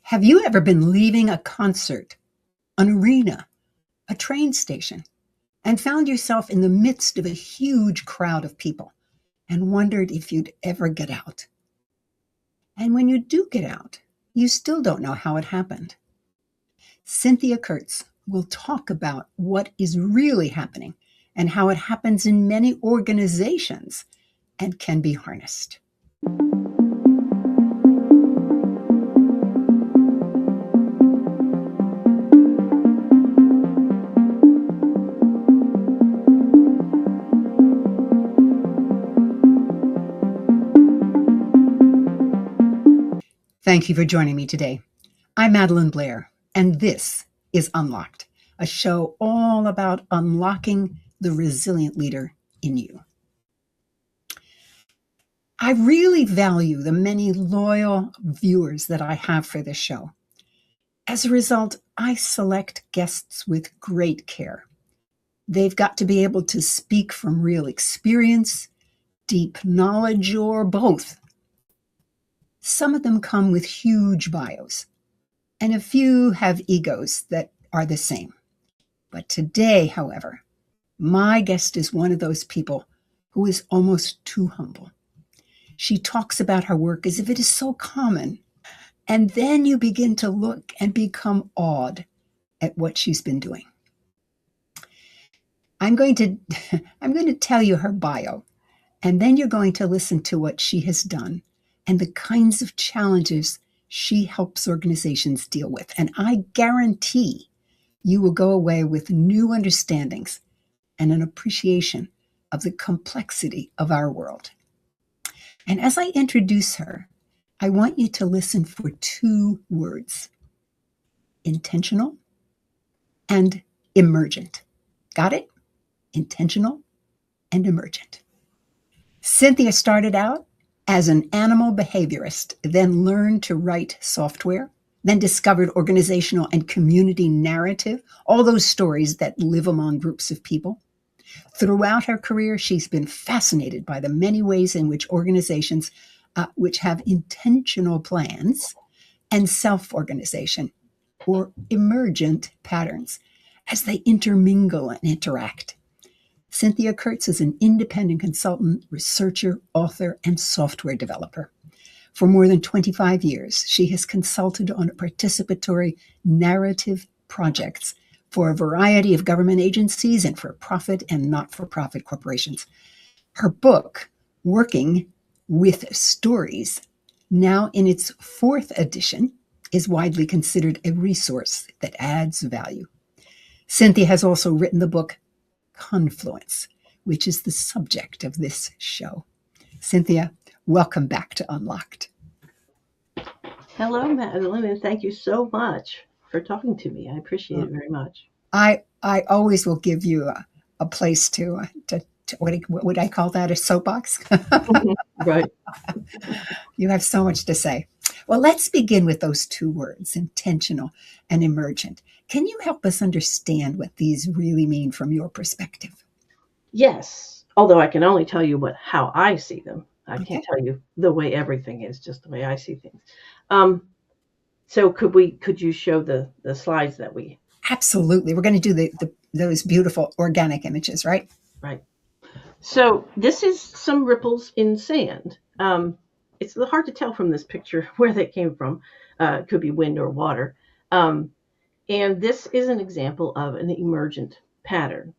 Have you ever been leaving a concert, an arena, a train station, and found yourself in the midst of a huge crowd of people and wondered if you'd ever get out? And when you do get out, you still don't know how it happened. Cynthia Kurtz will talk about what is really happening and how it happens in many organizations and can be harnessed. Thank you for joining me today. I'm Madelyn Blair, and this is Unlocked, a show all about unlocking the resilient leader in you. I really value the many loyal viewers that I have for this show. As a result, I select guests with great care. They've got to be able to speak from real experience, deep knowledge, or both. Some of them come with huge bios, and a few have egos that are the same. But today, however, my guest is one of those people who is almost too humble. She talks about her work as if it is so common, and then you begin to look and become awed at what she's been doing. I'm going to tell you her bio, and then you're going to listen to what she has done and the kinds of challenges she helps organizations deal with. And I guarantee you will go away with new understandings and an appreciation of the complexity of our world. And as I introduce her, I want you to listen for two words: intentional and emergent. Got it? Intentional and emergent. Cynthia started out as an animal behaviorist, then learned to write software, then discovered organizational and community narrative, all those stories that live among groups of people. Throughout her career, she's been fascinated by the many ways in which organizations which have intentional plans and self-organization, or emergent patterns, as they intermingle and interact. Cynthia Kurtz is an independent consultant, researcher, author, and software developer. For more than 25 years, she has consulted on participatory narrative projects for a variety of government agencies and for profit and not-for-profit corporations. Her book, Working with Stories, now in its fourth edition, is widely considered a resource that adds value. Cynthia has also written the book Confluence, which is the subject of this show. Cynthia, welcome back to Unlocked. Hello, Madelyn, and thank you so much for talking to me. I appreciate it very much. I always will give you a place to what would I call that, a soapbox? Right. You have so much to say. Well, let's begin with those two words, intentional and emergent. Can you help us understand what these really mean from your perspective? Yes, although I can only tell you how I see them. I can't tell you the way everything is, just the way I see things. So could you show the slides that we... Absolutely. We're going to do those beautiful organic images, right? Right. So this is some ripples in sand. It's hard to tell from this picture where they came from. It could be wind or water. And this is an example of an emergent pattern.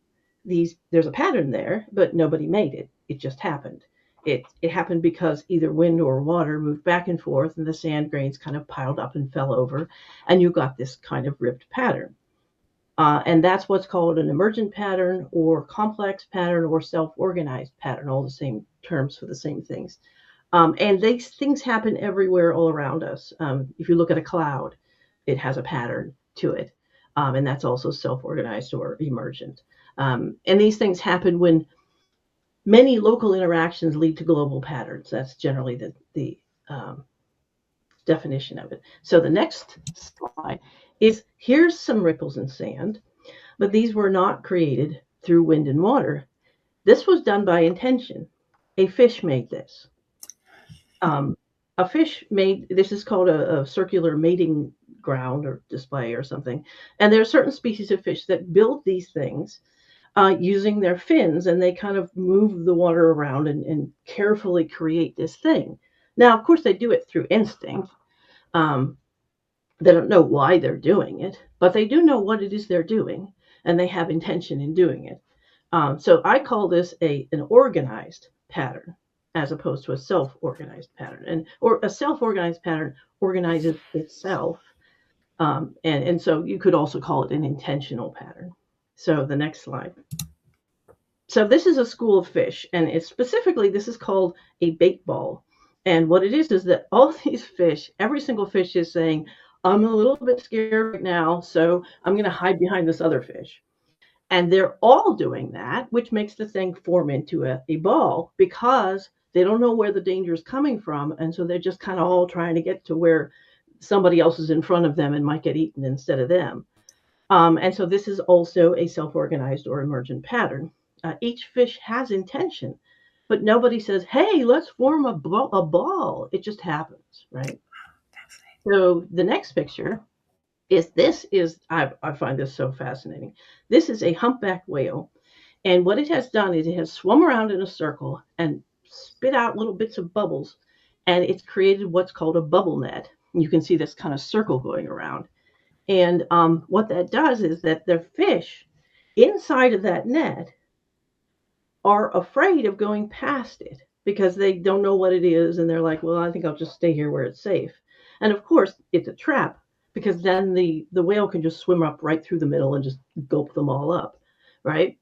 There's a pattern there, but nobody made it. It just happened. It happened because either wind or water moved back and forth, and the sand grains kind of piled up and fell over, and you got this kind of ribbed pattern. And that's what's called an emergent pattern, or complex pattern, or self-organized pattern, all the same terms for the same things. And these things happen everywhere all around us. If you look at a cloud, it has a pattern to it. And that's also self-organized or emergent. And these things happen when many local interactions lead to global patterns. That's generally the definition of it. So the next slide is, here's some ripples in sand, but these were not created through wind and water. This was done by intention. A fish made this. This is called a circular mating ground or display or something. And there are certain species of fish that build these things using their fins, and they kind of move the water around and carefully create this thing. Now, of course, they do it through instinct. Um, they don't know why they're doing it, but they do know what it is they're doing, and they have intention in doing it. So I call this an organized pattern as opposed to a self-organized pattern. Or a self-organized pattern organizes itself. And so you could also call it an intentional pattern. So the next slide. So this is a school of fish, and it's specifically, this is called a bait ball. And what it is that all these fish, every single fish is saying, I'm a little bit scared right now, so I'm going to hide behind this other fish. And they're all doing that, which makes the thing form into a ball because they don't know where the danger is coming from. And so they're just kind of all trying to get to where somebody else is in front of them and might get eaten instead of them. And so this is also a self-organized or emergent pattern. Each fish has intention, but nobody says, hey, let's form a ball. It just happens, right? So the next picture I find this so fascinating. This is a humpback whale. And what it has done is it has swum around in a circle and spit out little bits of bubbles. And it's created what's called a bubble net. You can see this kind of circle going around. And what that does is that the fish inside of that net are afraid of going past it because they don't know what it is. And they're like, well, I think I'll just stay here where it's safe. And of course, it's a trap because then the whale can just swim up right through the middle and just gulp them all up, right?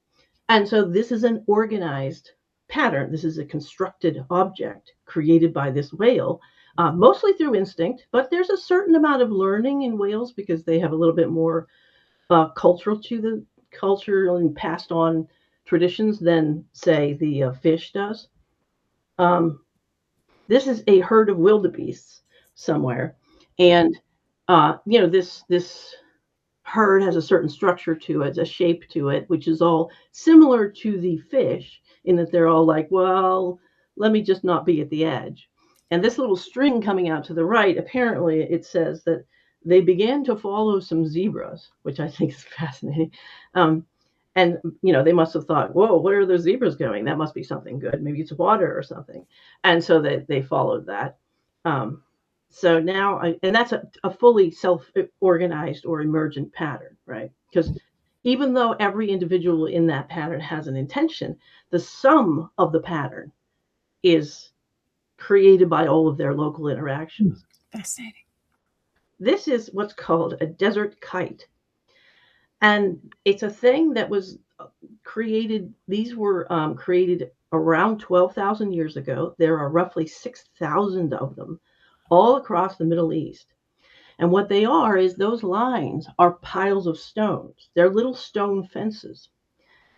And so this is an organized pattern. This is a constructed object created by this whale, mostly through instinct, but there's a certain amount of learning in whales because they have a little bit more cultural and passed on traditions than, say, the fish does. This is a herd of wildebeests somewhere, and this herd has a certain structure to it, a shape to it, which is all similar to the fish in that they're all like, well, let me just not be at the edge. And this little string coming out to the right, apparently it says that they began to follow some zebras, which I think is fascinating. And they must have thought, whoa, where are those zebras going? That must be something good. Maybe it's water or something. And so they followed that. So now, and that's a fully self-organized or emergent pattern, right? Because even though every individual in that pattern has an intention, the sum of the pattern is created by all of their local interactions. Fascinating. This is what's called a desert kite. And it's a thing that was created. These were created around 12,000 years ago. There are roughly 6,000 of them all across the Middle East. And what they are is those lines are piles of stones. They're little stone fences.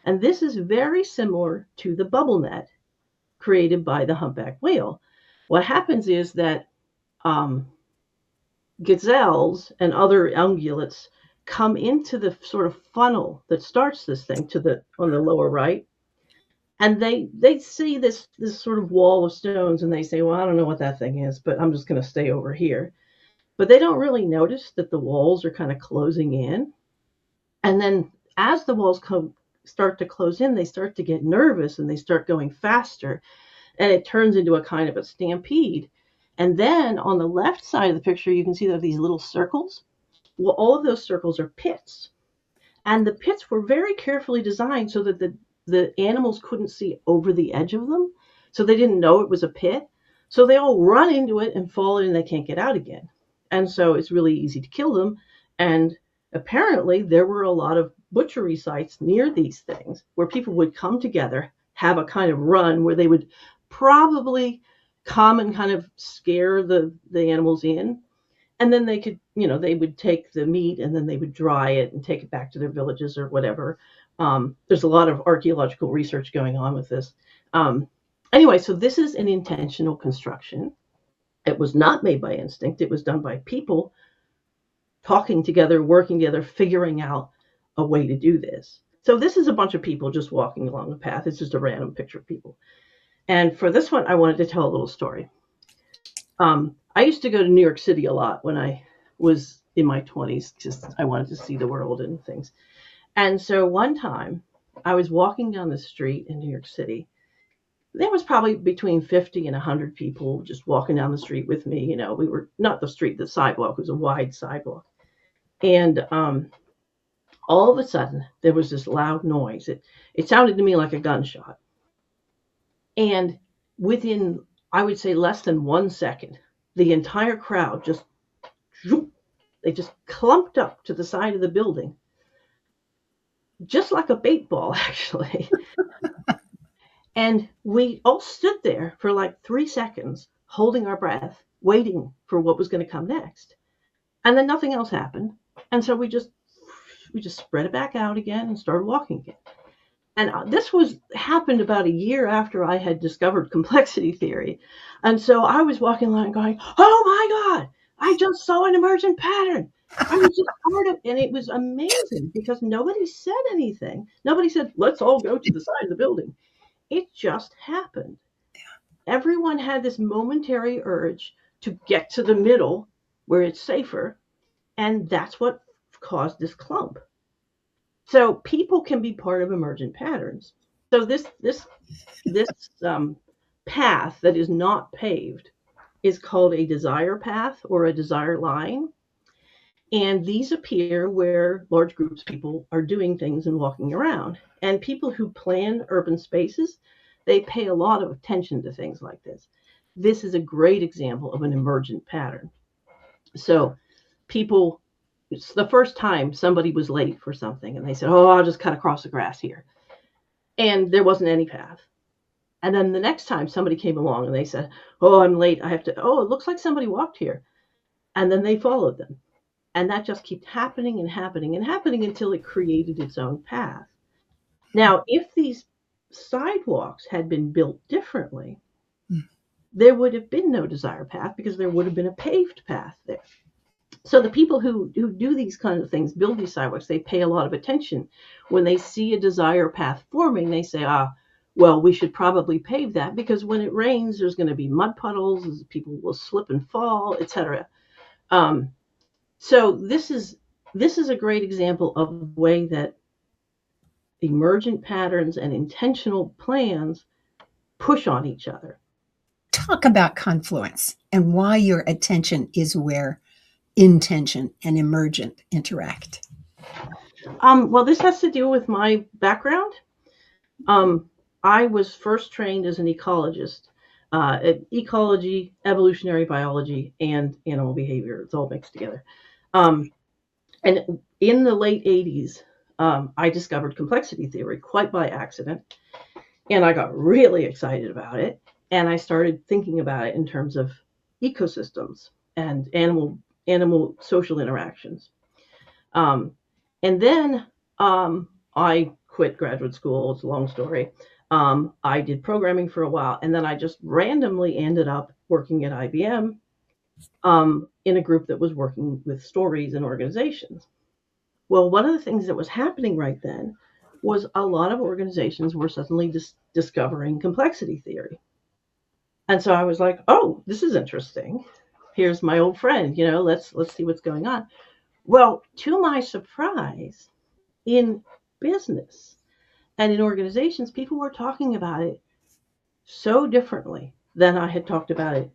And this is very similar to the bubble net created by the humpback whale. What happens is that gazelles and other ungulates come into the sort of funnel that starts this thing on the lower right. And they see this sort of wall of stones and they say, well, I don't know what that thing is, but I'm just going to stay over here. But they don't really notice that the walls are kind of closing in. And then as the walls start to close in, they start to get nervous and they start going faster. And it turns into a kind of a stampede. And then on the left side of the picture, you can see that these little circles. Well, all of those circles are pits. And the pits were very carefully designed so that the animals couldn't see over the edge of them. So they didn't know it was a pit. So they all run into it and fall in and they can't get out again. And so it's really easy to kill them. And apparently there were a lot of butchery sites near these things where people would come together, have a kind of run where they would probably come and kind of scare the animals in. And then they could, they would take the meat and then they would dry it and take it back to their villages or whatever. There's a lot of archaeological research going on with this. Anyway, so this is an intentional construction. It was not made by instinct. It was done by people talking together, working together, figuring out a way to do this. So this is a bunch of people just walking along the path. It's just a random picture of people. And for this one, I wanted to tell a little story. I used to go to New York City a lot when I was in my 20s, just I wanted to see the world and things. And so one time I was walking down the street in New York City. There was probably between 50 and 100 people just walking down the street with me. We were not the street, the sidewalk was a wide sidewalk. And all of a sudden, there was this loud noise. It sounded to me like a gunshot. And within, I would say, less than 1 second, the entire crowd just, they just clumped up to the side of the building, just like a bait ball, actually. And we all stood there for like 3 seconds, holding our breath, waiting for what was going to come next. And then nothing else happened. And so we just spread it back out again and started walking again. And this happened about a year after I had discovered complexity theory. And so I was walking along going, oh my God, I just saw an emergent pattern. I was just part of it. And it was amazing because nobody said anything. Nobody said, let's all go to the side of the building. It just happened. Everyone had this momentary urge to get to the middle where it's safer. And that's what caused this clump. So people can be part of emergent patterns. So this path that is not paved is called a desire path or a desire line. And these appear where large groups of people are doing things and walking around. And people who plan urban spaces, they pay a lot of attention to things like this. This is a great example of an emergent pattern. So people, it's the first time somebody was late for something and they said, oh, I'll just cut across the grass here. And there wasn't any path. And then the next time somebody came along and they said, oh, I'm late. I have to, oh, it looks like somebody walked here. And then they followed them. And that just kept happening and happening and happening until it created its own path. Now, if these sidewalks had been built differently, there would have been no desire path because there would have been a paved path there. So the people who do these kind of things, build these sidewalks, they pay a lot of attention. When they see a desire path forming, they say, well, we should probably pave that because when it rains, there's going to be mud puddles, people will slip and fall, etc. So this is a great example of the way that emergent patterns and intentional plans push on each other. Talk about confluence and why your attention is where intention and emergent interact. Well, this has to do with my background. I was first trained as an ecologist. Ecology, evolutionary biology, and animal behavior. It's all mixed together. And in the late 80s, I discovered complexity theory quite by accident. And I got really excited about it. And I started thinking about it in terms of ecosystems and animal social interactions. And then I quit graduate school. It's a long story. I did programming for a while, and then I just randomly ended up working at IBM in a group that was working with stories and organizations. Well, one of the things that was happening right then was a lot of organizations were suddenly discovering complexity theory. And so I was like, oh, this is interesting. Here's my old friend, let's see what's going on. Well, to my surprise, in business and in organizations, people were talking about it so differently than I had talked about it.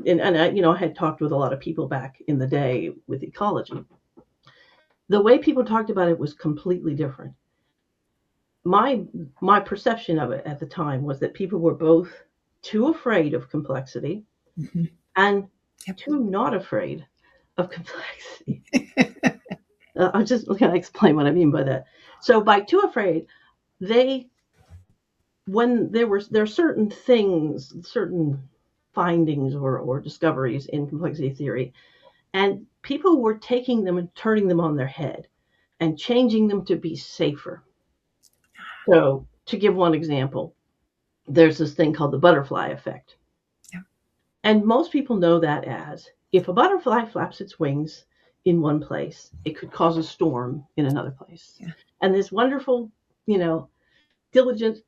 And I had talked with a lot of people back in the day with ecology. The way people talked about it was completely different. My perception of it at the time was that people were both too afraid of complexity and too not afraid of complexity. I'm just going to explain what I mean by that. So by too afraid, when there are certain things, certain findings or discoveries in complexity theory, and people were taking them and turning them on their head and changing them to be safer. So to give one example, there's this thing called the butterfly effect. Yeah. And most people know that as if a butterfly flaps its wings in one place, it could cause a storm in another place. Yeah. And this wonderful, diligent,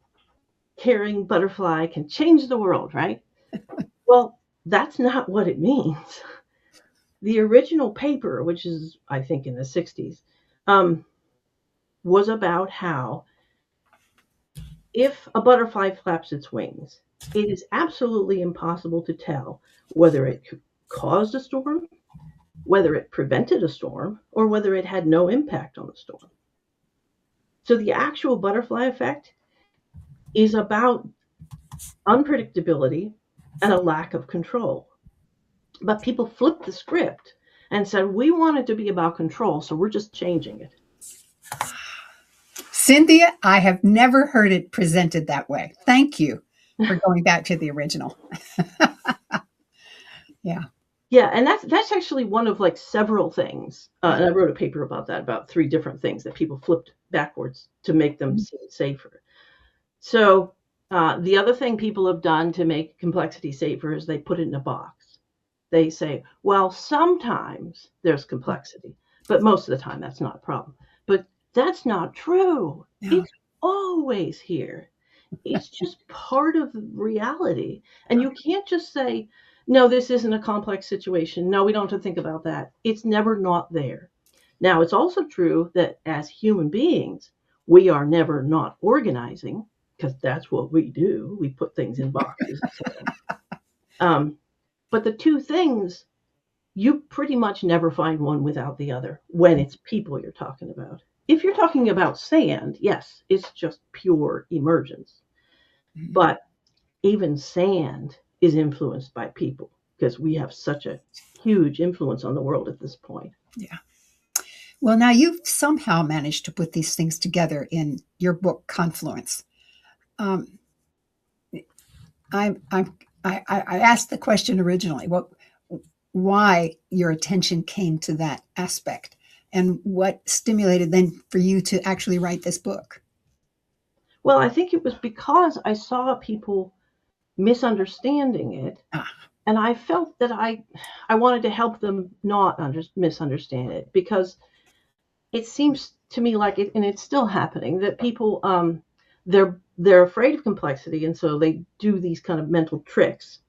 caring butterfly can change the world, right? Well, that's not what it means. The original paper, which is, I think, in the 60s, was about how if a butterfly flaps its wings, it is absolutely impossible to tell whether it caused a storm, whether it prevented a storm, or whether it had no impact on the storm. So the actual butterfly effect is about unpredictability and a lack of control. But people flipped the script and said, we want it to be about control, so we're just changing it. Cynthia, I have never heard it presented that way. Thank you for going back to the original. Yeah. Yeah, and that's actually one of like several things. And I wrote a paper about that, about 3 different things that people flipped backwards to make them seem safer. So the other thing people have done to make complexity safer is they put it in a box. They say, well, sometimes there's complexity, but most of the time that's not a problem. But that's not true. Yeah. It's always here. It's just part of reality. And you can't just say, no, this isn't a complex situation. No, we don't have to think about that. It's never not there. Now, it's also true that as human beings, we are never not organizing, because that's what we do. We put things in boxes. But the 2 things, you pretty much never find one without the other when it's people you're talking about. If you're talking about sand, yes, it's just pure emergence. But even sand is influenced by people because we have such a huge influence on the world at this point. Yeah. Well, now you've somehow managed to put these things together in your book, Confluence. I asked the question originally, why your attention came to that aspect, and what stimulated then for you to actually write this book? Well, I think it was because I saw people misunderstanding it, and I felt that I wanted to help them not misunderstand it, because it seems to me like it, and it's still happening, that people they're afraid of complexity, and so they do these kind of mental tricks.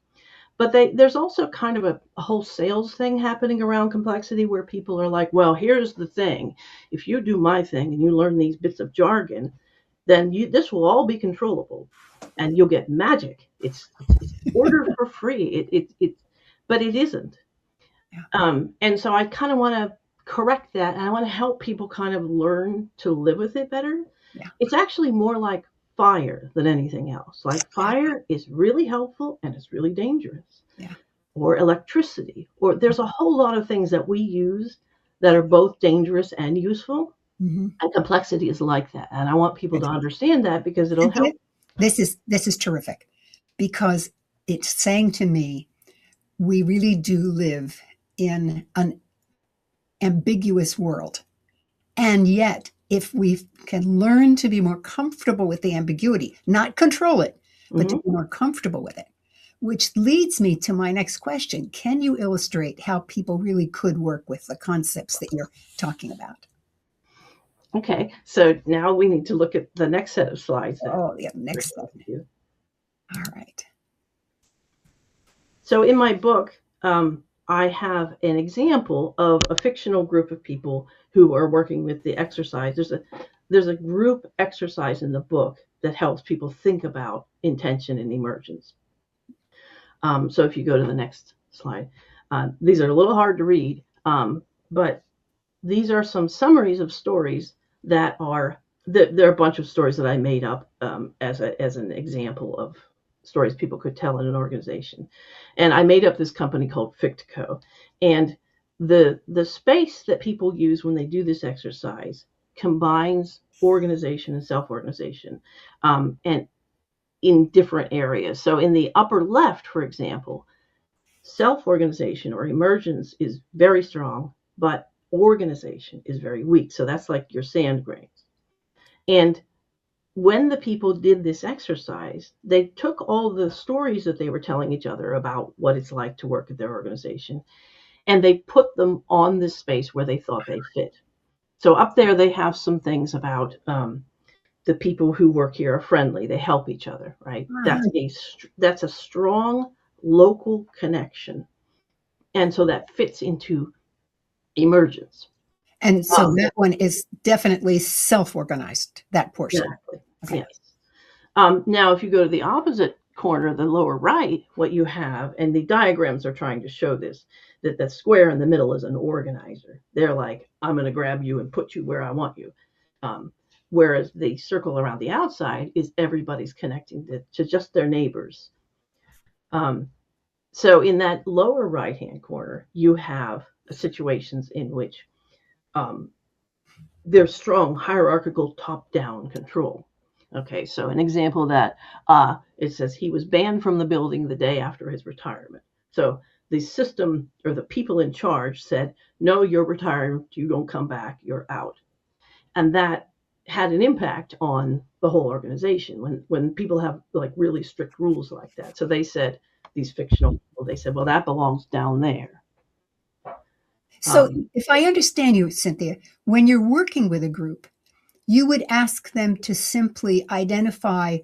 But there's also kind of a whole sales thing happening around complexity where people are like, well, here's the thing. If you do my thing and you learn these bits of jargon, then this will all be controllable and you'll get magic. It's order for free. But it isn't. Yeah. And so I kind of want to correct that, and I want to help people kind of learn to live with it better. Yeah. It's actually more like fire than anything else. Like fire is really helpful and it's really dangerous. Yeah. Or electricity, or there's a whole lot of things that we use that are both dangerous and useful. Mm-hmm. And complexity is like that. And I want people to understand that because it'll help. This is terrific, because it's saying to me, we really do live in an ambiguous world. And yet, if we can learn to be more comfortable with the ambiguity, not control it, but to be more comfortable with it, which leads me to my next question. Can you illustrate how people really could work with the concepts that you're talking about? Okay, so now we need to look at the next set of slides. Oh, yeah, next slide. All right. So in my book, I have an example of a fictional group of people who are working with the exercise. There's a group exercise in the book that helps people think about intention and emergence. So if you go to the next slide, these are a little hard to read, but these are some summaries of stories that are, there are a bunch of stories that I made up as an example of stories people could tell in an organization. And I made up this company called Fictico. And the space that people use when they do this exercise combines organization and self-organization, and in different areas. So in the upper left, for example, self-organization or emergence is very strong, but organization is very weak. So that's like your sand grains. And when the people did this exercise, they took all the stories that they were telling each other about what it's like to work at their organization, and they put them on this space where they thought they fit. So up there, they have some things about the people who work here are friendly. They help each other, right? That's a strong local connection. And so that fits into emergence. And so that one is definitely self-organized, that portion. Exactly. Okay. Yes. Now, if you go to the opposite corner, the lower right, what you have, and the diagrams are trying to show this, that the square in the middle is an organizer. They're like, I'm going to grab you and put you where I want you. Whereas the circle around the outside is everybody's connecting to just their neighbors. So in that lower right-hand corner, you have situations in which there's strong hierarchical top-down control. Okay, so an example of that, it says he was banned from the building the day after his retirement. So the system or the people in charge said, no, you're retired, you don't come back, you're out. And that had an impact on the whole organization when people have like really strict rules like that. So they said, these fictional people, they said, well, that belongs down there. So if I understand you, Cynthia, when you're working with a group, you would ask them to simply identify,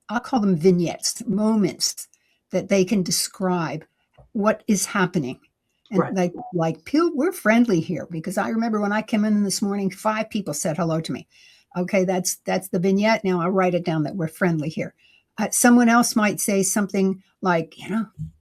I'll call them vignettes, moments that they can describe what is happening. And right. like, we're friendly here, because I remember when I came in this morning, 5 people said hello to me. Okay, that's the vignette. Now I'll write it down that we're friendly here. Someone else might say something like,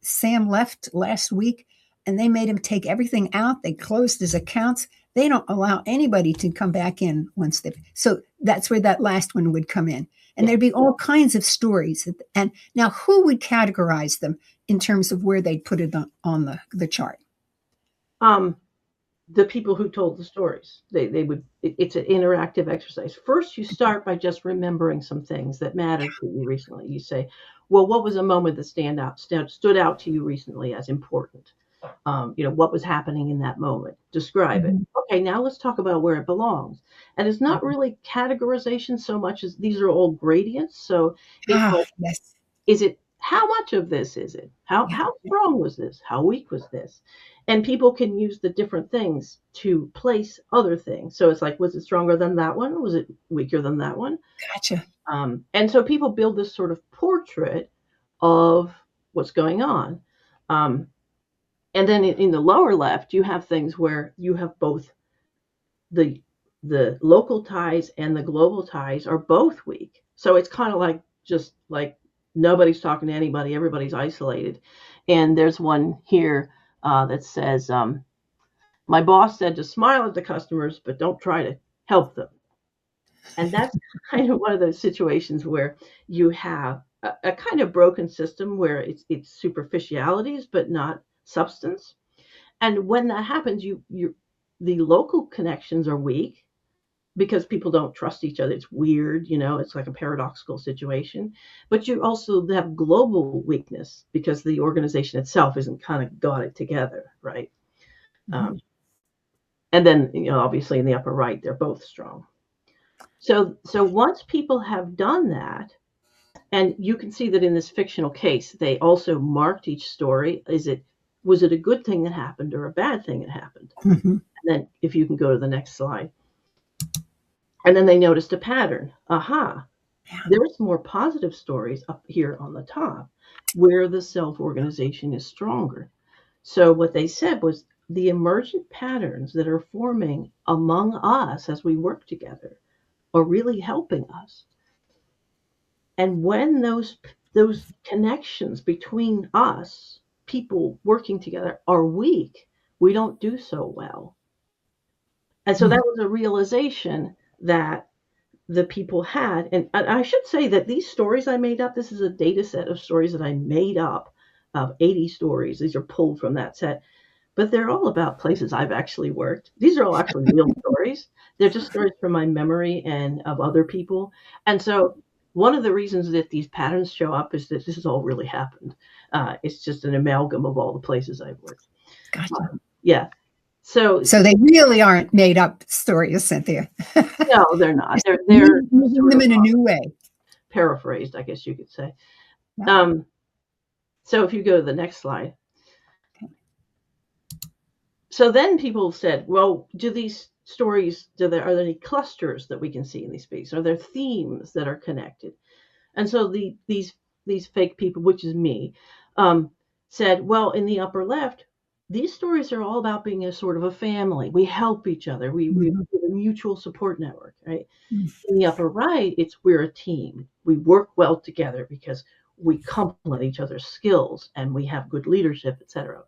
Sam left last week and they made him take everything out. They closed his accounts. They don't allow anybody to come back in once they've. So that's where that last one would come in. And there'd be all kinds of stories. And now who would categorize them in terms of where they'd put it on the chart? The people who told the stories. They would. It's an interactive exercise. First, you start by just remembering some things that mattered to you recently. You say, well, what was a moment that stood out to you recently as important? What was happening in that moment? Describe it. Okay, now let's talk about where it belongs. And it's not really categorization so much as these are all gradients. So it's like, yes. Is it, how much of this is it? How strong was this? How weak was this? And people can use the different things to place other things. So it's like, was it stronger than that one? Was it weaker than that one? Gotcha. And so people build this sort of portrait of what's going on. And then in the lower left, you have things where you have both the local ties and the global ties are both weak. So it's kind of like just like nobody's talking to anybody, everybody's isolated. And there's one here that says, my boss said to smile at the customers, but don't try to help them. And that's kind of one of those situations where you have a kind of broken system where it's superficialities, but not substance. And when that happens, the local connections are weak because people don't trust each other. It's weird, it's like a paradoxical situation. But you also have global weakness because the organization itself isn't kind of got it together, right? Mm-hmm. And then, obviously in the upper right, they're both strong. So once people have done that, and you can see that in this fictional case, they also marked each story. Was it a good thing that happened or a bad thing that happened? Mm-hmm. And then if you can go to the next slide. And then they noticed a pattern. Aha, there's more positive stories up here on the top where the self-organization is stronger. So what they said was the emergent patterns that are forming among us as we work together are really helping us. And when those connections between us, people working together, are weak, we don't do so well. And so that was a realization that the people had. And I should say that these stories I made up, this is a data set of stories that I made up of 80 stories. These are pulled from that set. But they're all about places I've actually worked. These are all actually real stories. They're just stories from my memory and of other people. And so one of the reasons that these patterns show up is that this has all really happened. It's just an amalgam of all the places I've worked. Gotcha. Yeah. So they really aren't made up stories, Cynthia. No, they're not. They're using them in a new way. Paraphrased, I guess you could say. Yeah. So if you go to the next slide. Okay. So then people said, well, do these stories, are there any clusters that we can see in these speaks? Are there themes that are connected? And so these fake people, which is me, said, well, in the upper left, these stories are all about being a sort of a family. We help each other. We Mhm. have a mutual support network, right? Mhm. In the upper right, it's we're a team. We work well together because we complement each other's skills and we have good leadership, etc.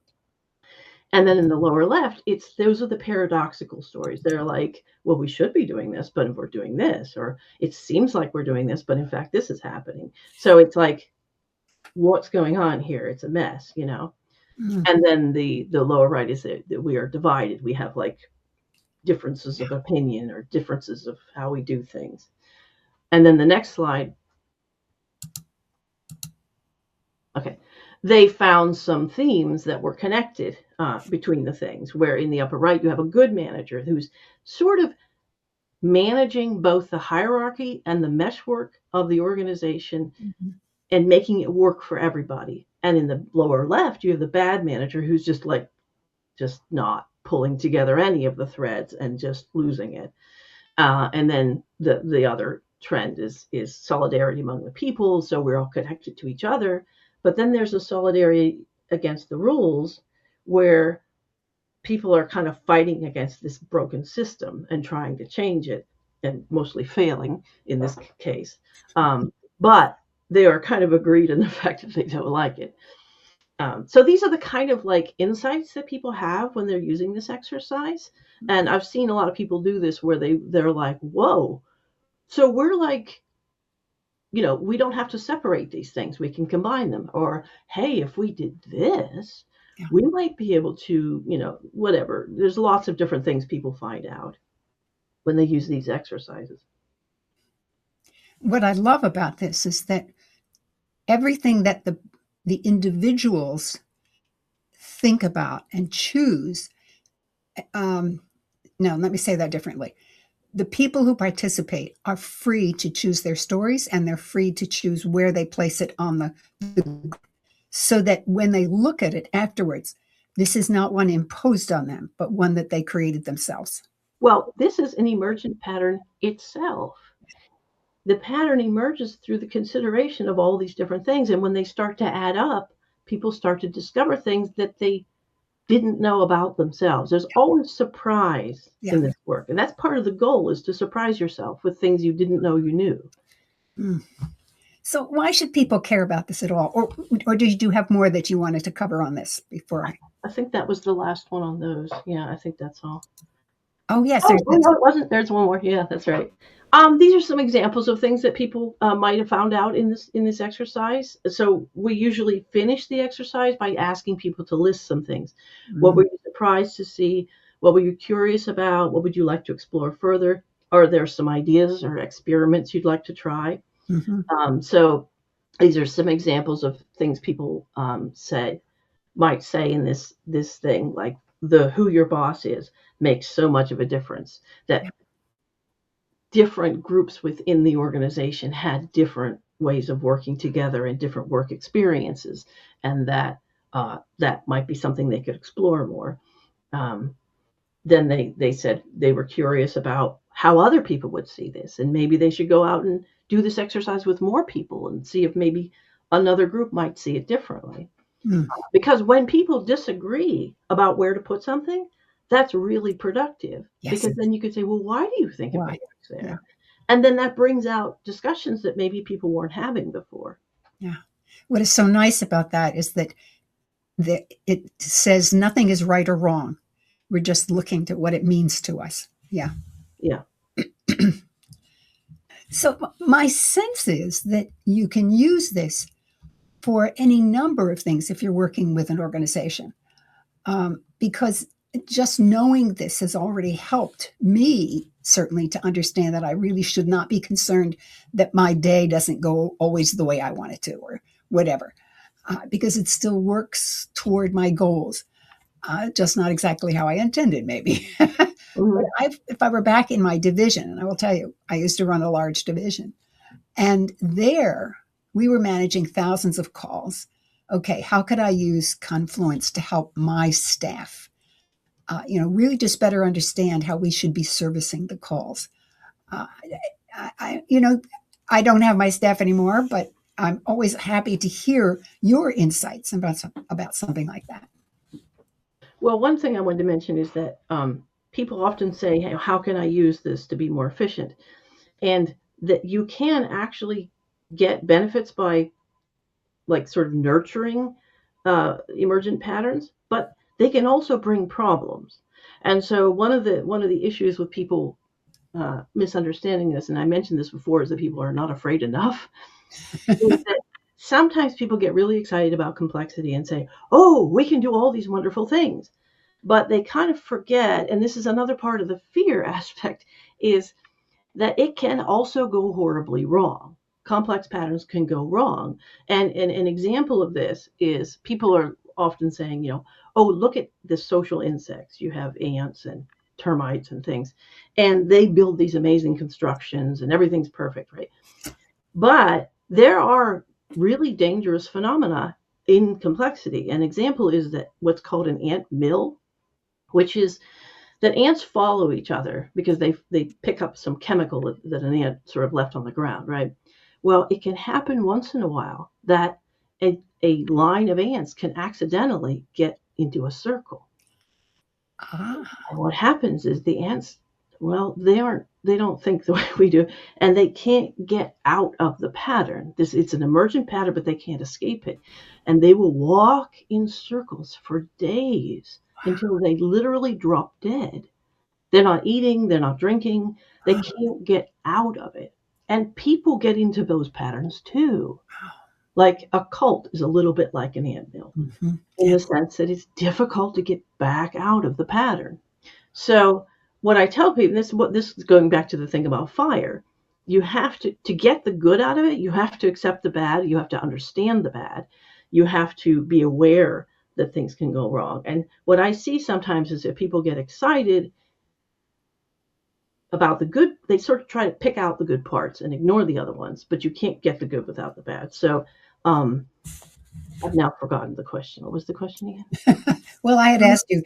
And then in the lower left, it's those are the paradoxical stories. They're like, well, we should be doing this, but we're doing this, or it seems like we're doing this, but in fact, this is happening. So it's like, what's going on here? It's a mess, you know. Mhm. And then the lower right is that we are divided. We have like differences of opinion or differences of how we do things. And then the next slide, okay, they found some themes that were connected between the things. Where in the upper right, you have a good manager who's sort of managing both the hierarchy and the meshwork of the organization Mhm. and making it work for everybody. And in the lower left, you have the bad manager who's just like, just not pulling together any of the threads and just losing it. And then the other trend is solidarity among the people, so we're all connected to each other. But then there's a solidarity against the rules, where people are kind of fighting against this broken system and trying to change it, and mostly failing in this case. But they are kind of agreed in the fact that they don't like it. So these are the kind of like insights that people have when they're using this exercise. And I've seen a lot of people do this where they're like, whoa, so we're like, we don't have to separate these things. We can combine them. Or, hey, if we did this, Yeah. we might be able to, whatever. There's lots of different things people find out when they use these exercises. What I love about this is that everything that the individuals think about and choose. No, let me say that differently. The people who participate are free to choose their stories, and they're free to choose where they place it on so that when they look at it afterwards, this is not one imposed on them, but one that they created themselves. Well, this is an emergent pattern itself. The pattern emerges through the consideration of all these different things. And when they start to add up, people start to discover things that they didn't know about themselves. There's always surprise Yeah. in this work. And that's part of the goal, is to surprise yourself with things you didn't know you knew. Mm. So why should people care about this at all? Or did you have more that you wanted to cover on this before I think that was the last one on those. Yeah, I think that's all. Oh, yes, Oh, there's no, this. it wasn't. There's one more. Yeah, that's right. These are some examples of things that people might have found out in this exercise. So we usually finish the exercise by asking people to list some things. What were Mm. you surprised to see? What were you curious about? What would you like to explore further? Are there some ideas or experiments you'd like to try? Mm-hmm. So these are some examples of things people might say in this thing, like the who your boss is makes so much of a difference, that Yeah. different groups within the organization had different ways of working together and different work experiences, and that might be something they could explore more. Um, then they said they were curious about how other people would see this, and maybe they should go out and do this exercise with more people and see if maybe another group might see it differently. Mm. Because when people disagree about where to put something, that's really productive. Yes. Because then you could say, well, why do you think it Why? belongs Yeah. there? And then that brings out discussions that maybe people weren't having before. Yeah. What is so nice about that is that it says nothing is right or wrong. We're just looking to what it means to us. Yeah. Yeah. So my sense is that you can use this for any number of things if you're working with an organization, because just knowing this has already helped me certainly to understand that I really should not be concerned that my day doesn't go always the way I want it to, or whatever, because it still works toward my goals. Just not exactly how I intended, maybe. But Mm-hmm. if I were back in my division, and I will tell you, I used to run a large division, and there we were managing thousands of calls. Okay, how could I use Confluence to help my staff? Really just better understand how we should be servicing the calls. Uh, I don't have my staff anymore, but I'm always happy to hear your insights about something like that. Well, one thing I wanted to mention is that people often say, hey, how can I use this to be more efficient? And that you can actually get benefits by like sort of nurturing emergent patterns, but they can also bring problems. And so one of the issues with people misunderstanding this, and I mentioned this before, is that people are not afraid enough. Is that sometimes people get really excited about complexity and say, "Oh, we can do all these wonderful things," but they kind of forget, and this is another part of the fear aspect, is that it can also go horribly wrong. Complex patterns can go wrong. And an example of this is people are often saying, oh, look at the social insects. You have ants and termites and things, and they build these amazing constructions and everything's perfect, right? But there are really dangerous phenomena in complexity. An example is that what's called an ant mill, which is that ants follow each other because they pick up some chemical that an ant sort of left on the ground, right? Well, it can happen once in a while that a line of ants can accidentally get into a circle. Ah, And what happens is the ants, well, they don't think the way we do, and they can't get out of the pattern. It's an emergent pattern, but they can't escape it. And they will walk in circles for days until they literally drop dead. They're not eating, they're not drinking, they can't get out of it. And people get into those patterns too. Like a cult is a little bit like an antmill mm-hmm. in the sense that it's difficult to get back out of the pattern. So what I tell people, this is going back to the thing about fire. You have to get the good out of it, you have to accept the bad, you have to understand the bad, you have to be aware that things can go wrong. And what I see sometimes is that people get excited about the good, they sort of try to pick out the good parts and ignore the other ones, but you can't get the good without the bad. So I've now forgotten the question. What was the question again? Well, I had asked you,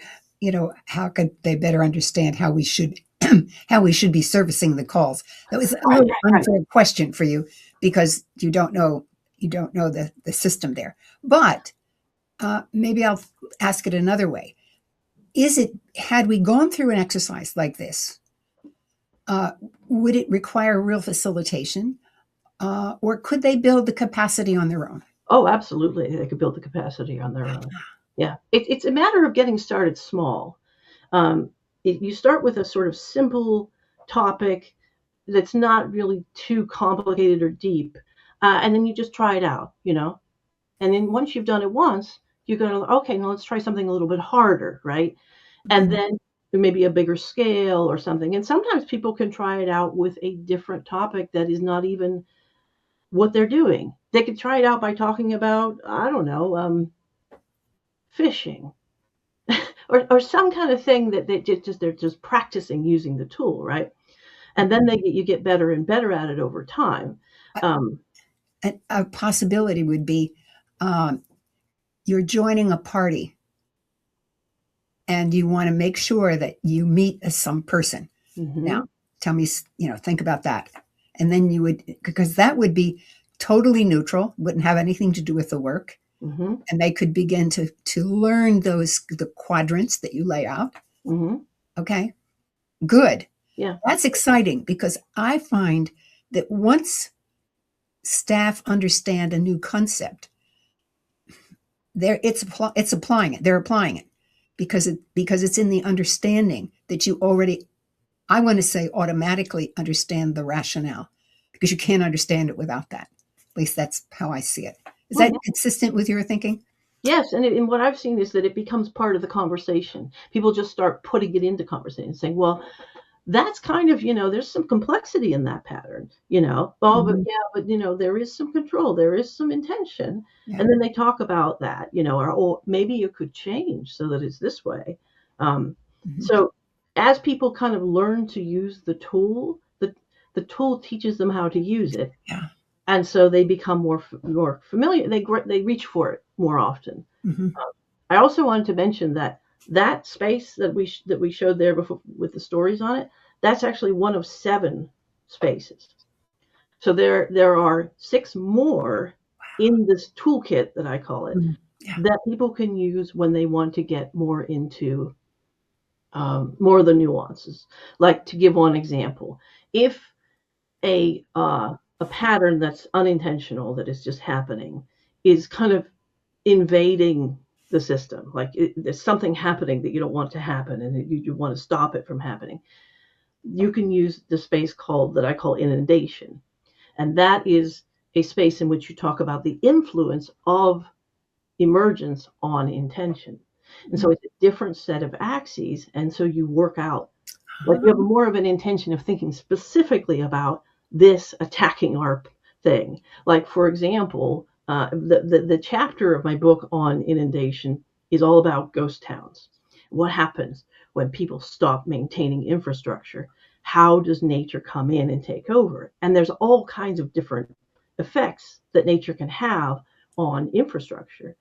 how could they better understand how we should how we should be servicing the calls? That was a Right, little right, right. unfair question for you because you don't know the system there. But maybe I'll ask it another way. Is it had we gone through an exercise like this, uh, would it require real facilitation, or could they build the capacity on their own? Oh, absolutely. They could build the capacity on their own. Yeah. It's a matter of getting started small. Um, you start with a sort of simple topic that's not really too complicated or deep, and then you just try it out. And then once you've done it once, you're going to, okay, now let's try something a little bit harder, right? And then maybe a bigger scale or something. And sometimes people can try it out with a different topic that is not even what they're doing. They could try it out by talking about, I don't know, fishing or some kind of thing that they're just practicing using the tool, right? And then you get better and better at it over time. Um, A possibility would be um, you're joining a party and you want to make sure that you meet some person. Now, mm-hmm, tell me, think about that. And then you would, because that would be totally neutral, wouldn't have anything to do with the work. mm-hmm, And they could begin to learn the quadrants that you lay out. mm-hmm. Okay, good. Yeah. That's exciting because I find that once staff understand a new concept, it's applying it. They're applying it because it's in the understanding that you already, I want to say, automatically understand the rationale because you can't understand it without that. At least that's how I see it. Is Oh, that yeah. consistent with your thinking? Yes, and what I've seen is that it becomes part of the conversation. People just start putting it into conversation, saying, "Well, that's kind of, there's some complexity in that pattern. Oh, but Mhm. yeah, but there is some control, there is some intention." Yeah. And then they talk about that, or maybe you could change so that it's this way. Um, Mhm. so as people kind of learn to use the tool teaches them how to use it, Yeah. and so they become more familiar. They reach for it more often. Mhm. I also wanted to mention that space that we showed there before with the stories on it, that's actually one of 7 spaces. So there are 6 more in this toolkit that I call it, Yeah. that people can use when they want to get more into more of the nuances. Like, to give one example, if a pattern that's unintentional, that is just happening, is kind of invading the system, like there's something happening that you don't want to happen, and you want to stop it from happening, you can use the space called that I call inundation, and that is a space in which you talk about the influence of emergence on intention. And so it's a different set of axes. And so you work out, like, you have more of an intention of thinking specifically about this attacking our thing. Like, for example, the chapter of my book on inundation is all about ghost towns. What happens when people stop maintaining infrastructure? How does nature come in and take over? And there's all kinds of different effects that nature can have on infrastructure.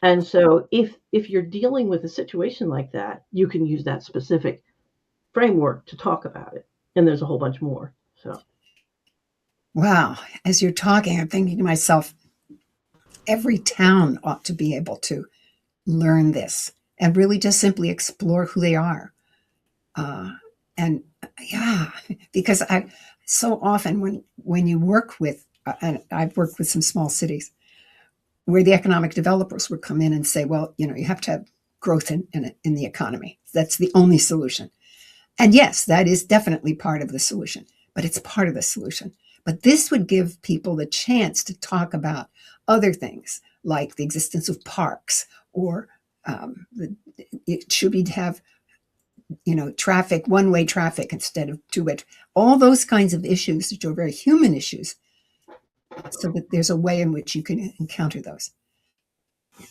And so if you're dealing with a situation like that, you can use that specific framework to talk about it. And there's a whole bunch more. So Wow. As you're talking, I'm thinking to myself, every town ought to be able to learn this and really just simply explore who they are. Uh, and yeah, because I so often when you work with, and I've worked with some small cities where the economic developers would come in and say, well, you have to have growth in the economy. That's the only solution. And yes, that is definitely part of the solution, but it's part of the solution. But this would give people the chance to talk about other things like the existence of parks, or should we have traffic, one-way traffic instead of two-way, all those kinds of issues, which are very human issues, so that there's a way in which you can encounter those.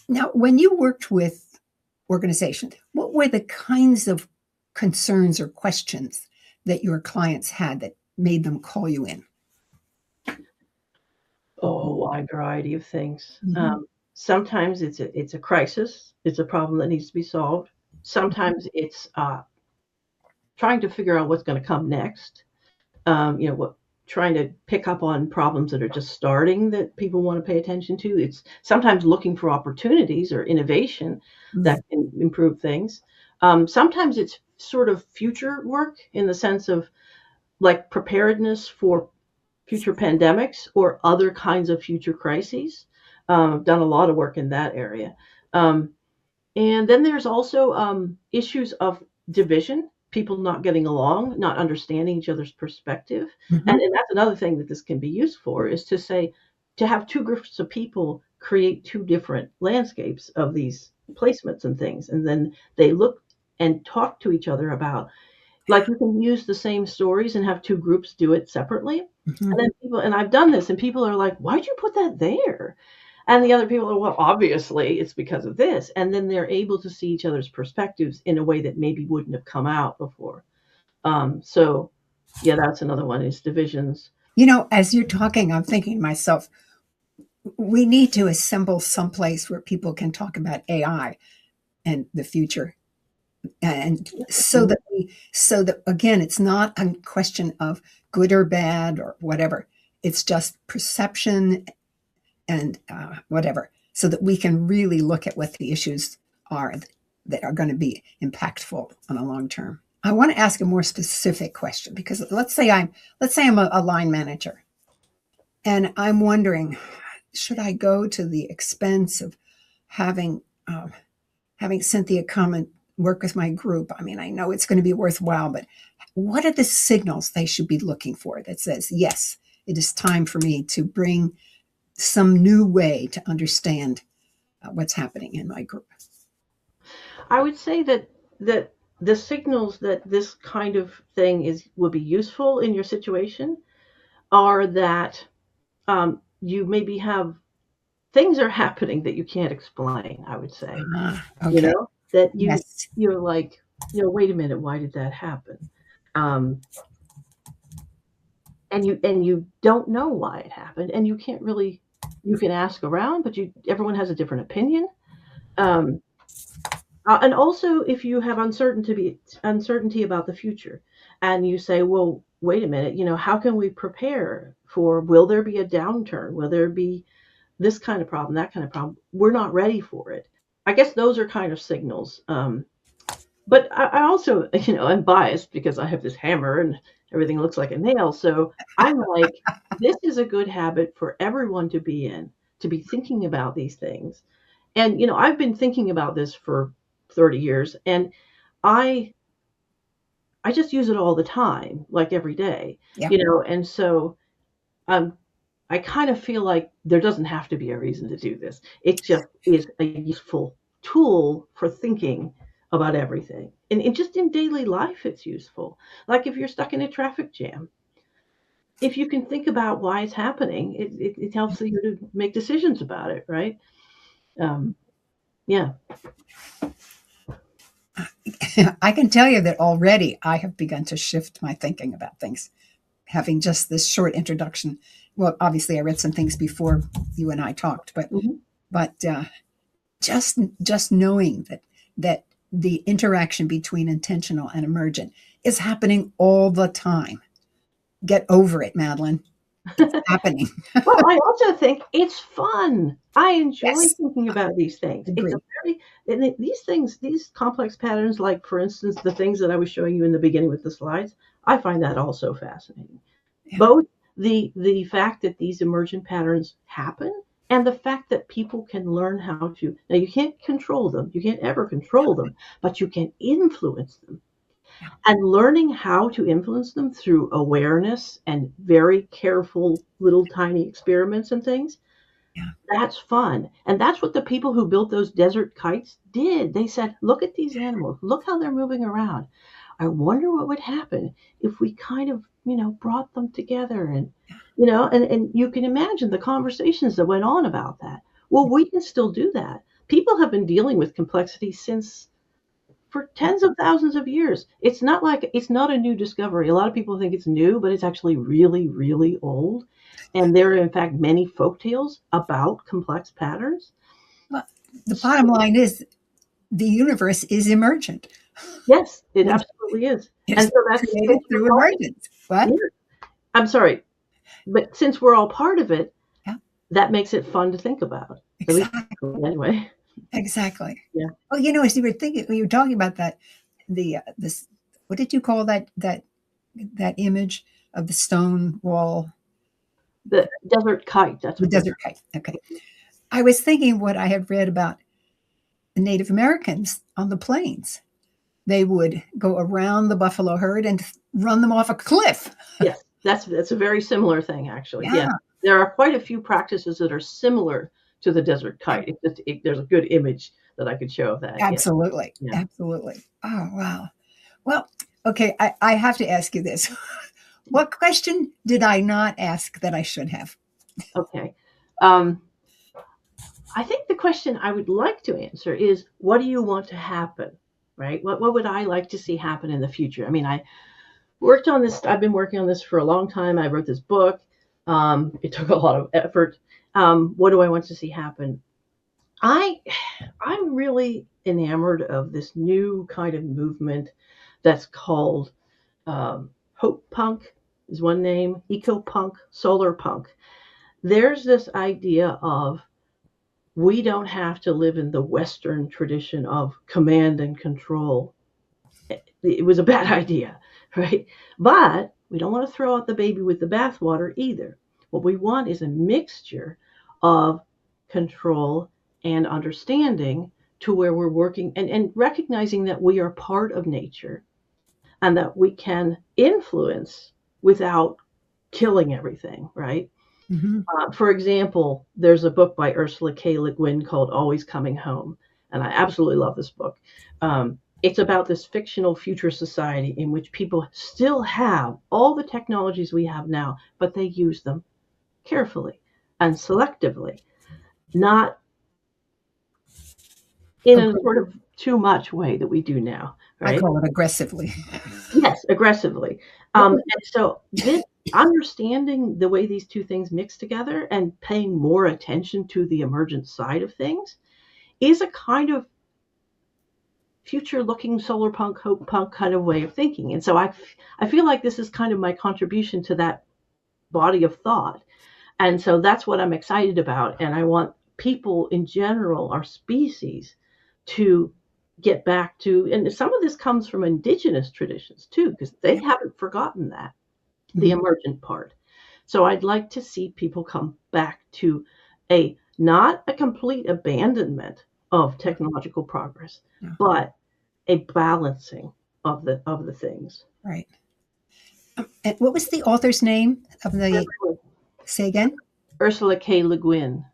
Now, when you worked with organizations, what were the kinds of concerns or questions that your clients had that made them call you in? a wide variety of things. Mm-hmm. Sometimes it's a crisis. It's a problem that needs to be solved. Sometimes it's trying to figure out what's going to come next. What, trying to pick up on problems that are just starting that people want to pay attention to. It's sometimes looking for opportunities or innovation Mm-hmm. that can improve things. Sometimes it's sort of future work in the sense of, like, preparedness for future pandemics or other kinds of future crises. I've done a lot of work in that area. Um, and then there's also issues of division, people not getting along, not understanding each other's perspective. Mm-hmm. And that's another thing that this can be used for, is to say, to have two groups of people create two different landscapes of these placements and things. And then they look and talk to each other about, like, you can use the same stories and have two groups do it separately. Mm-hmm. And then people, and I've done this, and people are like, why'd you put that there? And the other people are, well, obviously it's because of this. And then they're able to see each other's perspectives in a way that maybe wouldn't have come out before. So, yeah, that's another one, is divisions. As you're talking, I'm thinking to myself, we need to assemble someplace where people can talk about AI and the future. And so that again, it's not a question of good or bad or whatever. It's just perception and whatever, so that we can really look at what the issues are that are going to be impactful on a long term. I want to ask a more specific question, because let's say I'm a line manager, and I'm wondering, should I go to the expense of having having Cynthia come and work with my group? I mean, I know it's going to be worthwhile, but what are the signals they should be looking for that says, yes, it is time for me to bring some new way to understand what's happening in my group? I would say that the signals that this kind of thing is would be useful in your situation are that you maybe have things are happening that you can't explain. I would say, Okay. that Yes. you're like, wait a minute, why did that happen? Um, and you don't know why it happened, and you can't really, you can ask around, but everyone has a different opinion. Um, and also, if you have uncertainty about the future, and you say, well, wait a minute, how can we prepare for, will there be a downturn? Will there be this kind of problem, that kind of problem. We're not ready for it. I guess those are kind of signals. But I also, I'm biased because I have this hammer and everything looks like a nail. So I'm like, this is a good habit for everyone to be in, to be thinking about these things. And, I've been thinking about this for 30 years, and I just use it all the time, like every day, Yeah. and so um, I kind of feel like there doesn't have to be a reason to do this. It just is a useful tool for thinking about everything. And just in daily life, it's useful. Like if you're stuck in a traffic jam, if you can think about why it's happening, it helps you to make decisions about it, right? Um, yeah. I can tell you that already I have begun to shift my thinking about things, having just this short introduction. Well, obviously, I read some things before you and I talked, but Hmm. but just knowing that the interaction between intentional and emergent is happening all the time. Get over it, Madelyn. It's happening. Well, I also think it's fun. I enjoy Yes, thinking about these things. It's a agree. very, these things, these complex patterns, like for instance, the things that I was showing you in the beginning with the slides, I find that also fascinating. Yeah, Both the fact that these emergent patterns happen and the fact that people can learn how to. Now, you can't control them. You can't ever control them, but you can influence them. yeah, And learning how to influence them through awareness and very careful little tiny experiments and things, yeah, that's fun. And that's what the people who built those desert kites did. They said, look at these animals, look how they're moving around. I wonder what would happen if we kind of, brought them together, and, and you can imagine the conversations that went on about that. Well, we can still do that. People have been dealing with complexity since for yeah, tens of thousands of years. It's not a new discovery. A lot of people think it's new, but it's actually really, really old. And there are, in fact, many folk tales about complex patterns. well, the bottom So, line is the universe is emergent. yes, it It absolutely is. And is so that's created since through we're all, emergence. What? yeah, I'm sorry, but since we're all part of it, Yeah, that makes it fun to think about. At least exactly. anyway. Exactly. Yeah. Well, as you were thinking, when you were talking about that, this, what did you call that image of the stone wall, The desert kite, that's the what they're. desert kite? Okay. I was thinking what I had read about the Native Americans on the plains. They would go around the buffalo herd and run them off a cliff. Yes, that's a very similar thing, actually. Yeah, Yeah, there are quite a few practices that are similar to the desert kite. There's a good image that I could show of that. Yeah, absolutely. yeah. Absolutely. Oh, wow. Well, okay, I have to ask you this. What question did I not ask that I should have? Okay. Um, I think the question I would like to answer is, what do you want to happen? Right? What would I like to see happen in the future? I mean, I worked on this. I've been working on this for a long time. I wrote this book. It took a lot of effort. What do I want to see happen? I I'm really enamored of this new kind of movement that's called hope punk is one name, eco punk, solar punk. There's this idea of we don't have to live in the Western tradition of command and control. It was a bad idea, right? But we don't want to throw out the baby with the bathwater either. What we want is a mixture of control and understanding to where we're working and recognizing that we are part of nature and that we can influence without killing everything, right? Mhm. For example, there's a book by Ursula K. Le Guin called Always Coming Home, and I absolutely love this book. It's about this fictional future society in which people still have all the technologies we have now, but they use them carefully and selectively, not in a Okay. sort of too much way that we do now, I right? call it aggressively. Yes, aggressively. What was And so this understanding the way these two things mix together and paying more attention to the emergent side of things is a kind of future looking solar punk, hope punk kind of way of thinking. And so I feel like this is kind of my contribution to that body of thought. And so that's what I'm excited about. And I want people in general, our species, to get back to, and some of this comes from indigenous traditions too, because they Yeah. haven't forgotten that, the Mhm. emergent part. So I'd like to see people come back to a not a complete abandonment of technological progress, No. but a balancing of the things. Right. And what was the author's name of the? Ursula, Say again. Ursula K. Le Guin.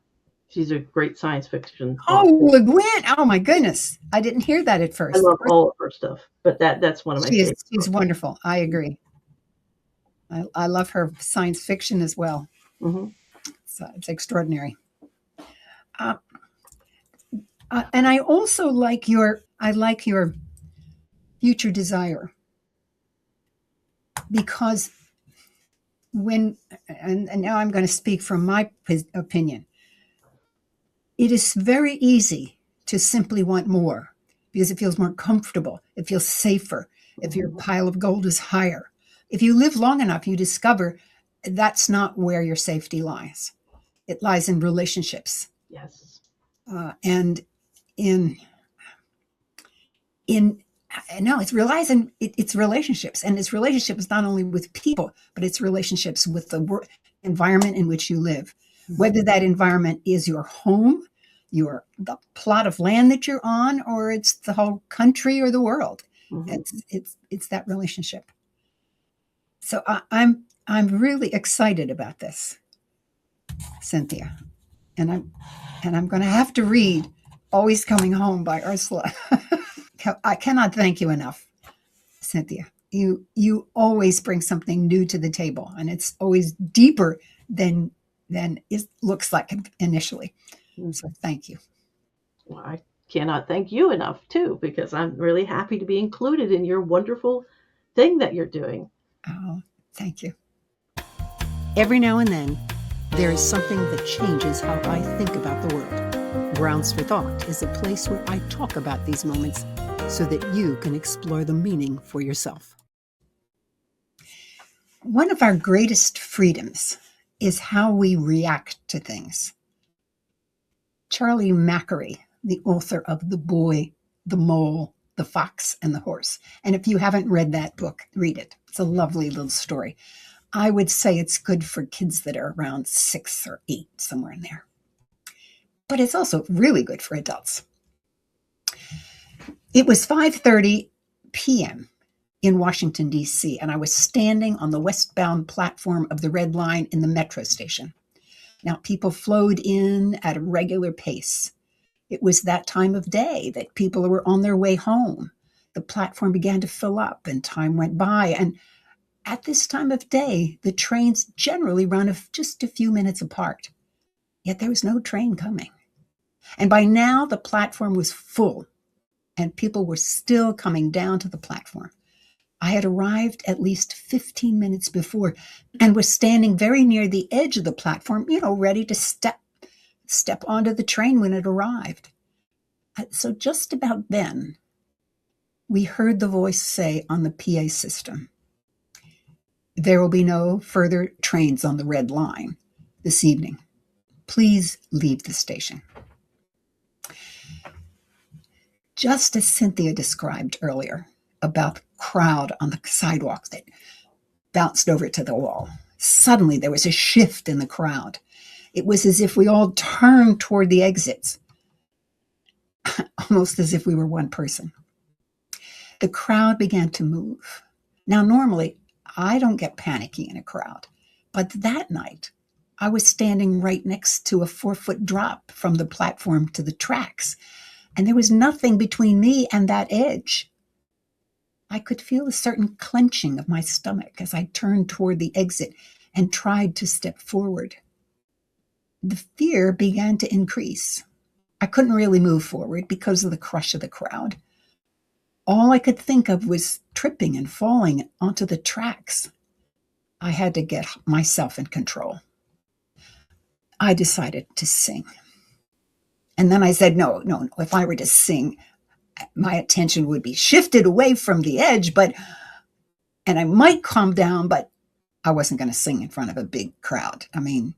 She's a great science fiction Oh, author. Le Guin. Oh my goodness, I didn't hear that at I first. love all of her stuff, but that's one of my favorite She's books. wonderful. I agree. I love her science fiction as well. Hmm. It's extraordinary. Uh, and I also like your future desire, because when and now I'm going to speak from my opinion. It is very easy to simply want more because it feels more comfortable. It feels safer. If your Hmm. pile of gold is higher. If you live long enough, you discover that's not where your safety lies. It lies in relationships. Yes. And in in no, it relies in it's relationships, and it's relationships not only with people, but it's relationships with the environment in which you live. Hmm. Whether that environment is your home, the plot of land that you're on, or it's the whole country or the world. Hmm. It's that relationship. So I'm really excited about this, Cynthia, and I'm going to have to read "Always Coming Home" by Ursula. I cannot thank you enough, Cynthia. You always bring something new to the table, and it's always deeper than it looks like initially. So thank you. Well, I cannot thank you enough too, because I'm really happy to be included in your wonderful thing that you're doing. Oh, thank you. Every now and then, there is something that changes how I think about the world. Grounds for Thought is a place where I talk about these moments so that you can explore the meaning for yourself. One of our greatest freedoms is how we react to things. Charlie Macquarie, the author of The Boy, the Mole, the Fox, and the Horse. And if you haven't read that book, read it. It's a lovely little story. I would say it's good for kids that are around 6 or 8, somewhere in there. But it's also really good for adults. It was 5:30 p.m. in Washington, D.C., and I was standing on the westbound platform of the Red Line in the metro station. Now, people flowed in at a regular pace. It was that time of day that people were on their way home. The platform began to fill up and time went by. And at this time of day, the trains generally run just a few minutes apart. Yet there was no train coming. And by now, the platform was full and people were still coming down to the platform. I had arrived at least 15 minutes before and was standing very near the edge of the platform, ready to step onto the train when it arrived. So just about then, we heard the voice say on the PA system, "There will be no further trains on the Red Line this evening. Please leave the station." Just as Cynthia described earlier about the crowd on the sidewalk that bounced over to the wall, suddenly there was a shift in the crowd. It was as if we all turned toward the exits, almost as if we were one person. The crowd began to move. Now, normally, I don't get panicky in a crowd, but that night, I was standing right next to a 4-foot drop from the platform to the tracks, and there was nothing between me and that edge. I could feel a certain clenching of my stomach as I turned toward the exit and tried to step forward. The fear began to increase. I couldn't really move forward because of the crush of the crowd. All I could think of was tripping and falling onto the tracks. I had to get myself in control. I decided to sing. And then I said, no, no, no. If I were to sing, my attention would be shifted away from the edge, and I might calm down, but I wasn't going to sing in front of a big crowd. I mean,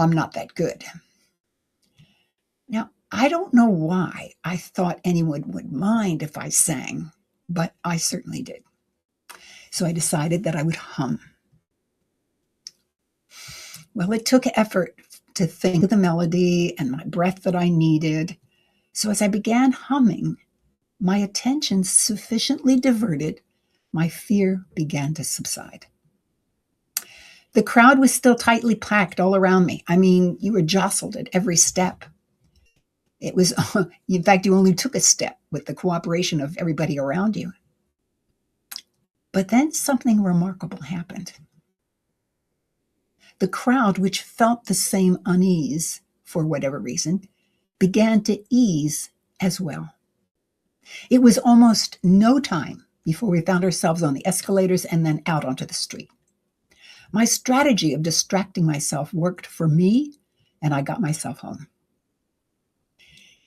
I'm not that good. Now, I don't know why I thought anyone would mind if I sang, but I certainly did. So I decided that I would hum. Well, it took effort to think of the melody and my breath that I needed. So as I began humming, my attention sufficiently diverted, my fear began to subside. The crowd was still tightly packed all around me. I mean, you were jostled at every step. It was, in fact, you only took a step with the cooperation of everybody around you. But then something remarkable happened. The crowd, which felt the same unease, for whatever reason, began to ease as well. It was almost no time before we found ourselves on the escalators and then out onto the street. My strategy of distracting myself worked for me, and I got myself home.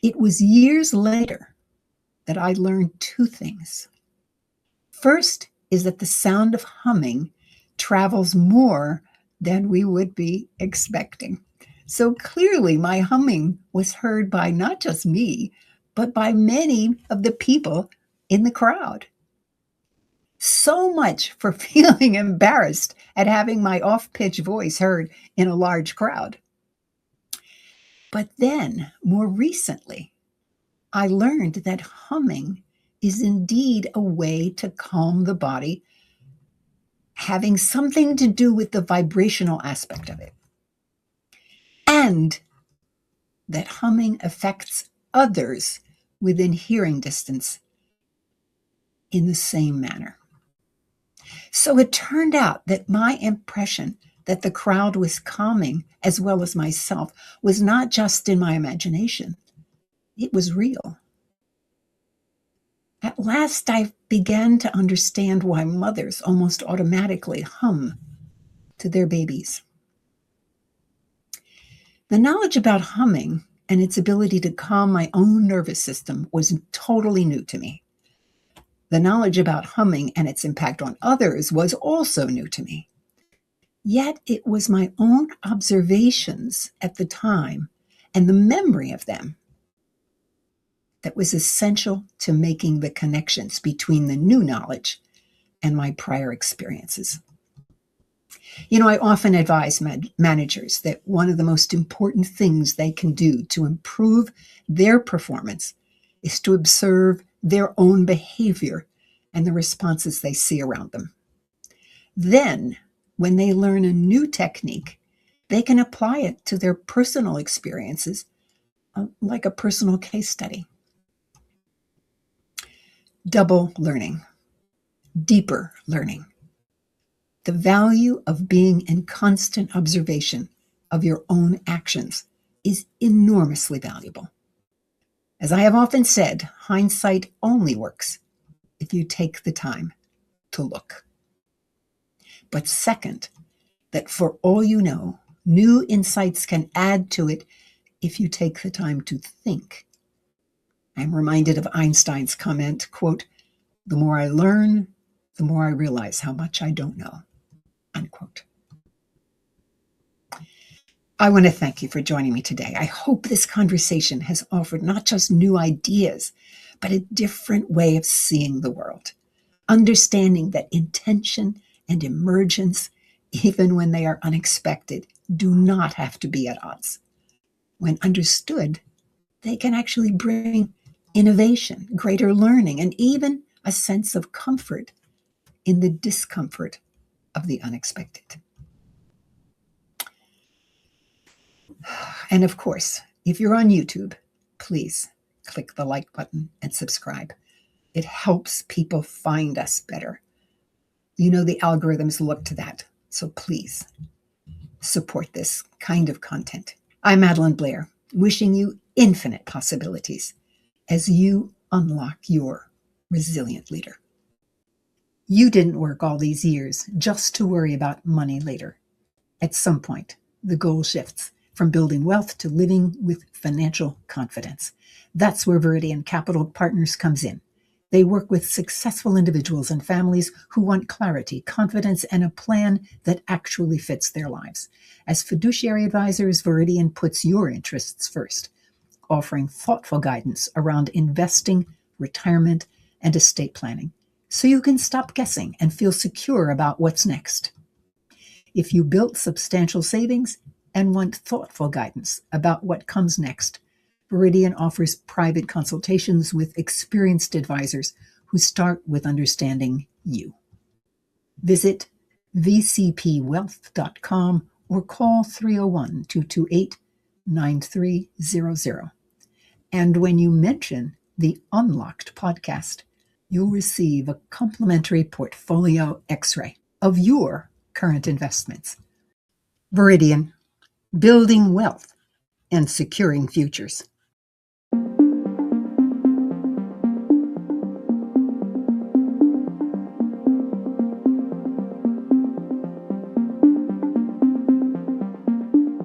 It was years later that I learned two things. First is that the sound of humming travels more than we would be expecting. So clearly, my humming was heard by not just me, but by many of the people in the crowd. So much for feeling embarrassed at having my off-pitch voice heard in a large crowd. But then, more recently, I learned that humming is indeed a way to calm the body, having something to do with the vibrational aspect of it. And that humming affects others within hearing distance in the same manner. So it turned out that my impression that the crowd was calming as well as myself was not just in my imagination. It was real. At last, I began to understand why mothers almost automatically hum to their babies. The knowledge about humming and its ability to calm my own nervous system was totally new to me. The knowledge about humming and its impact on others was also new to me. Yet it was my own observations at the time and the memory of them that was essential to making the connections between the new knowledge and my prior experiences. You know, I often advise managers that one of the most important things they can do to improve their performance is to observe their own behavior and the responses they see around them. Then, when they learn a new technique, they can apply it to their personal experiences, like a personal case study. Double learning, deeper learning. The value of being in constant observation of your own actions is enormously valuable. As I have often said, hindsight only works if you take the time to look. But second, that for all you know, new insights can add to it if you take the time to think. I'm reminded of Einstein's comment, quote, "The more I learn, the more I realize how much I don't know," unquote. I want to thank you for joining me today. I hope this conversation has offered not just new ideas, but a different way of seeing the world, understanding that intention and emergence, even when they are unexpected, do not have to be at odds. When understood, they can actually bring innovation, greater learning, and even a sense of comfort in the discomfort of the unexpected. And of course, if you're on YouTube, please click the like button and subscribe. It helps people find us better. You know, the algorithms look to that. So please support this kind of content. I'm Madelyn Blair, wishing you infinite possibilities as you unlock your resilient leader. You didn't work all these years just to worry about money later. At some point, the goal shifts from building wealth to living with financial confidence. That's where Viridian Capital Partners comes in. They work with successful individuals and families who want clarity, confidence, and a plan that actually fits their lives. As fiduciary advisors, Viridian puts your interests first, offering thoughtful guidance around investing, retirement, and estate planning, so you can stop guessing and feel secure about what's next. If you built substantial savings and want thoughtful guidance about what comes next, Viridian offers private consultations with experienced advisors who start with understanding you. Visit vcpwealth.com or call 301-228-9300. And when you mention the Unlocked podcast, you'll receive a complimentary portfolio x-ray of your current investments. Viridian, building wealth and securing futures.